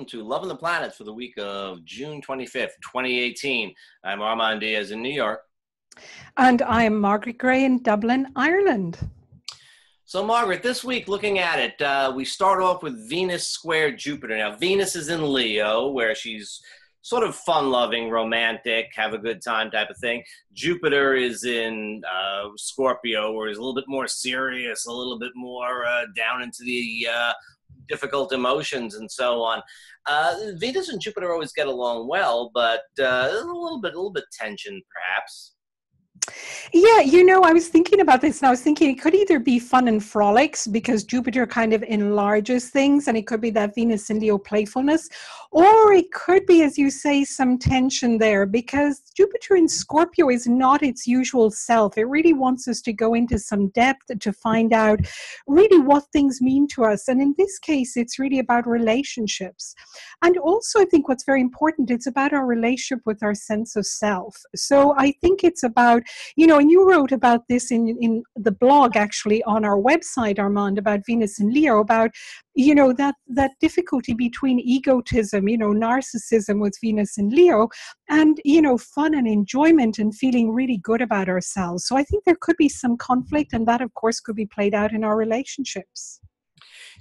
to Loving the Planets for the week of June 25th, 2018. I'm Armand Diaz in New York. And I'm Margaret Gray in Dublin, Ireland. So, Margaret, this week, looking at it, we start off with Venus square Jupiter. Now, Venus is in Leo, where she's sort of fun-loving, romantic, have a good time type of thing. Jupiter is in Scorpio, where he's a little bit more serious, a little bit more down into the difficult emotions and so on. Venus and Jupiter always get along well, but a little bit tension, perhaps. Yeah, I was thinking about this and I was thinking it could either be fun and frolics because Jupiter kind of enlarges things and it could be that Venus in Leo playfulness, or it could be, as you say, some tension there because Jupiter in Scorpio is not its usual self. It really wants us to go into some depth to find out really what things mean to us. And in this case, it's really about relationships. And also, I think what's very important, it's about our relationship with our sense of self. So I think it's about, and you wrote about this in the blog, actually, on our website, Armand, about Venus and Leo, about, that difficulty between egotism, narcissism with Venus and Leo, and, fun and enjoyment and feeling really good about ourselves. So I think there could be some conflict, and that, of course, could be played out in our relationships.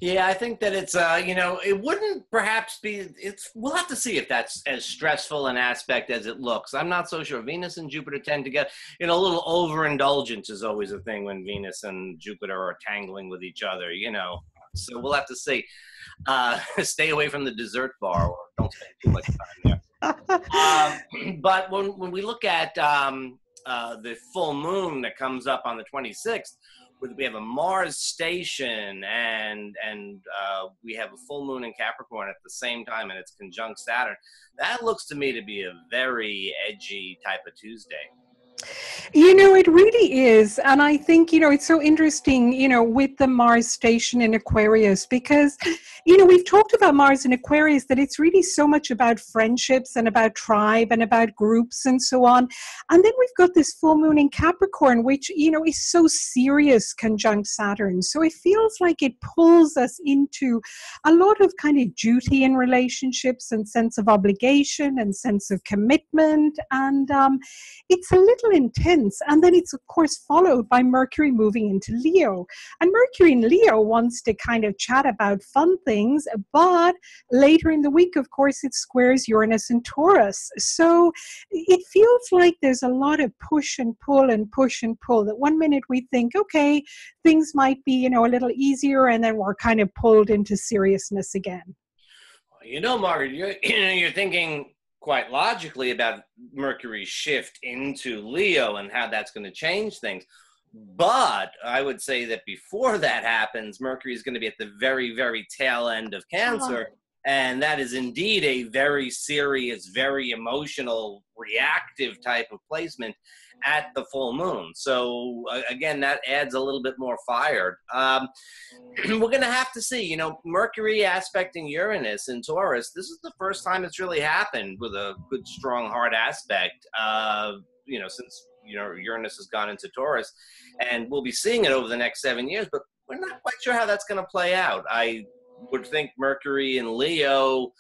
Yeah, I think that it's, it wouldn't perhaps be, we'll have to see if that's as stressful an aspect as it looks. I'm not so sure. Venus and Jupiter tend to get, a little overindulgence is always a thing when Venus and Jupiter are tangling with each other, So we'll have to see. Stay away from the dessert bar or don't spend too much time there. But when we look at the full moon that comes up on the 26th, we have a Mars station and we have a full moon in Capricorn at the same time, and it's conjunct Saturn. That looks to me to be a very edgy type of Tuesday. It really is. And I think, it's so interesting, with the Mars station in Aquarius, because, we've talked about Mars in Aquarius, that it's really so much about friendships and about tribe and about groups and so on. And then we've got this full moon in Capricorn, which, is so serious conjunct Saturn. So it feels like it pulls us into a lot of kind of duty in relationships and sense of obligation and sense of commitment. And it's a little intense, and then it's of course followed by Mercury moving into Leo, and Mercury in Leo wants to kind of chat about fun things, but later in the week, of course, it squares Uranus and Taurus. So it feels like there's a lot of push and pull and push and pull, that one minute we think, okay, things might be, a little easier, and then we're kind of pulled into seriousness again. Margaret, you're thinking quite logically about Mercury's shift into Leo and how that's going to change things. But I would say that before that happens, Mercury is going to be at the very, very tail end of Cancer. And that is indeed a very serious, very emotional, reactive type of placement at the full moon. So again, that adds a little bit more fire. We're going to have to see, Mercury aspecting Uranus in Taurus. This is the first time it's really happened with a good, strong, hard aspect, since, Uranus has gone into Taurus. And we'll be seeing it over the next 7 years, but we're not quite sure how that's going to play out. I would think Mercury in Leo,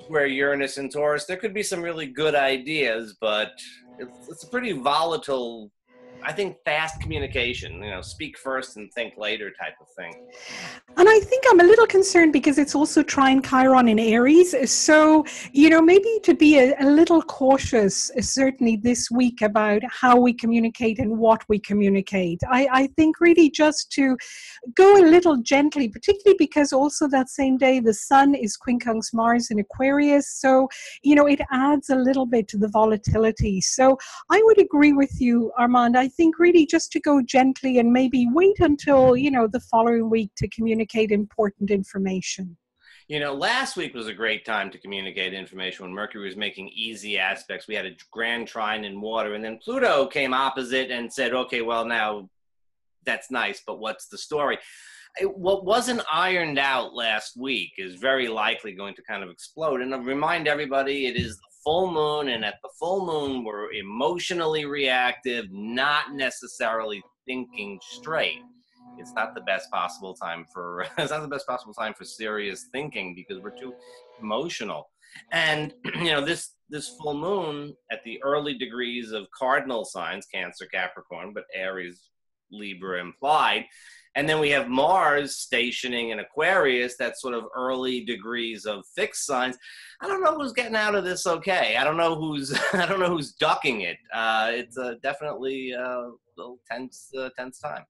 where Uranus in Taurus, there could be some really good ideas, but it's a pretty volatile, I think, fast communication, speak first and think later type of thing. And I think I'm a little concerned because it's also trine Chiron in Aries. So, maybe to be a little cautious, certainly this week, about how we communicate and what we communicate. I think really just to go a little gently, particularly because also that same day the sun is quincunx Mars in Aquarius. So, it adds a little bit to the volatility. So I would agree with you, Armand. I think really just to go gently and maybe wait until, the following week to communicate important information. Last week was a great time to communicate information when Mercury was making easy aspects. We had a grand trine in water, and then Pluto came opposite and said, okay, well, now that's nice, but what's the story? What wasn't ironed out last week is very likely going to kind of explode. And I'll remind everybody, it is the full moon, and at the full moon, we're emotionally reactive, not necessarily thinking straight. it's not the best possible time for it's not the best possible time for serious thinking because we're too emotional. And this full moon at the early degrees of cardinal signs, Cancer, Capricorn, but Aries, Libra implied. And then we have Mars stationing in Aquarius, that's sort of early degrees of fixed signs. I don't know who's getting out of this okay. I don't know who's ducking it. It's definitely a little tense time.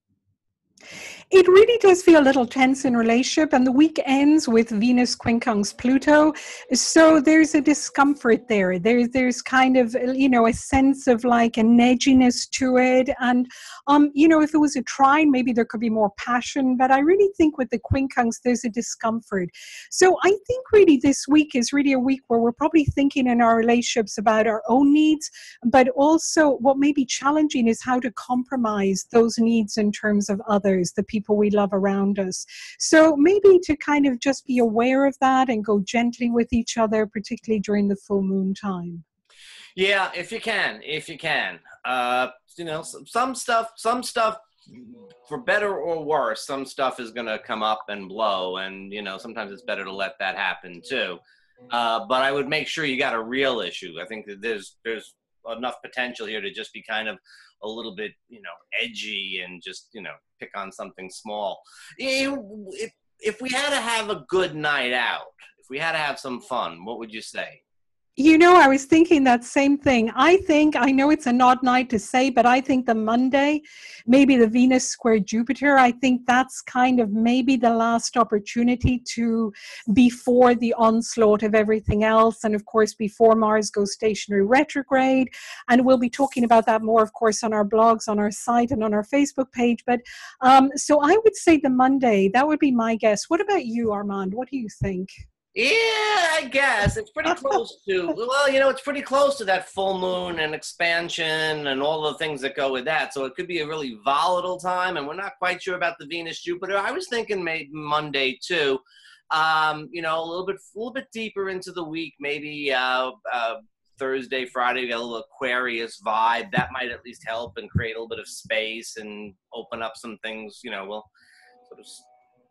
It really does feel a little tense in relationship, and the week ends with Venus quincunx Pluto, so there's a discomfort there. There's kind of a sense of like a nedginess to it, and if it was a trine, maybe there could be more passion. But I really think with the quincunx, there's a discomfort. So I think really this week is really a week where we're probably thinking in our relationships about our own needs, but also what may be challenging is how to compromise those needs in terms of others, the people we love around us. So maybe to kind of just be aware of that and go gently with each other, particularly during the full moon time. Yeah, if you can. Some stuff for better or worse, some stuff is going to come up and blow, and sometimes it's better to let that happen too. But I would make sure you got a real issue. I think that there's enough potential here to just be kind of a little bit, edgy and just, pick on something small. If we had to have a good night out, if we had to have some fun, what would you say? I was thinking that same thing. I know it's an odd night to say, but I think the Monday, maybe the Venus square Jupiter, I think that's kind of maybe the last opportunity before the onslaught of everything else. And of course, before Mars goes stationary retrograde. And we'll be talking about that more, of course, on our blogs, on our site, and on our Facebook page. But so I would say the Monday, that would be my guess. What about you, Armand? What do you think? Yeah, I guess it's pretty close to, it's pretty close to that full moon and expansion and all the things that go with that. So it could be a really volatile time, and we're not quite sure about the Venus Jupiter. I was thinking maybe Monday too. A little bit deeper into the week, maybe Thursday, Friday, we got a little Aquarius vibe. That might at least help and create a little bit of space and open up some things. We'll sort of,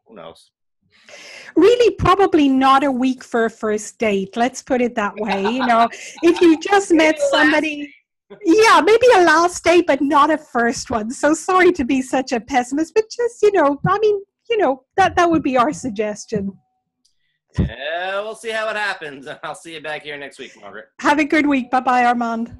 who knows. Really, probably not a week for a first date. Let's put it that way. If you just met somebody, yeah, maybe a last date, but not a first one. So sorry to be such a pessimist, but just, that would be our suggestion. Yeah, we'll see how it happens. I'll see you back here next week, Margaret. Have a good week. Bye-bye, Armand.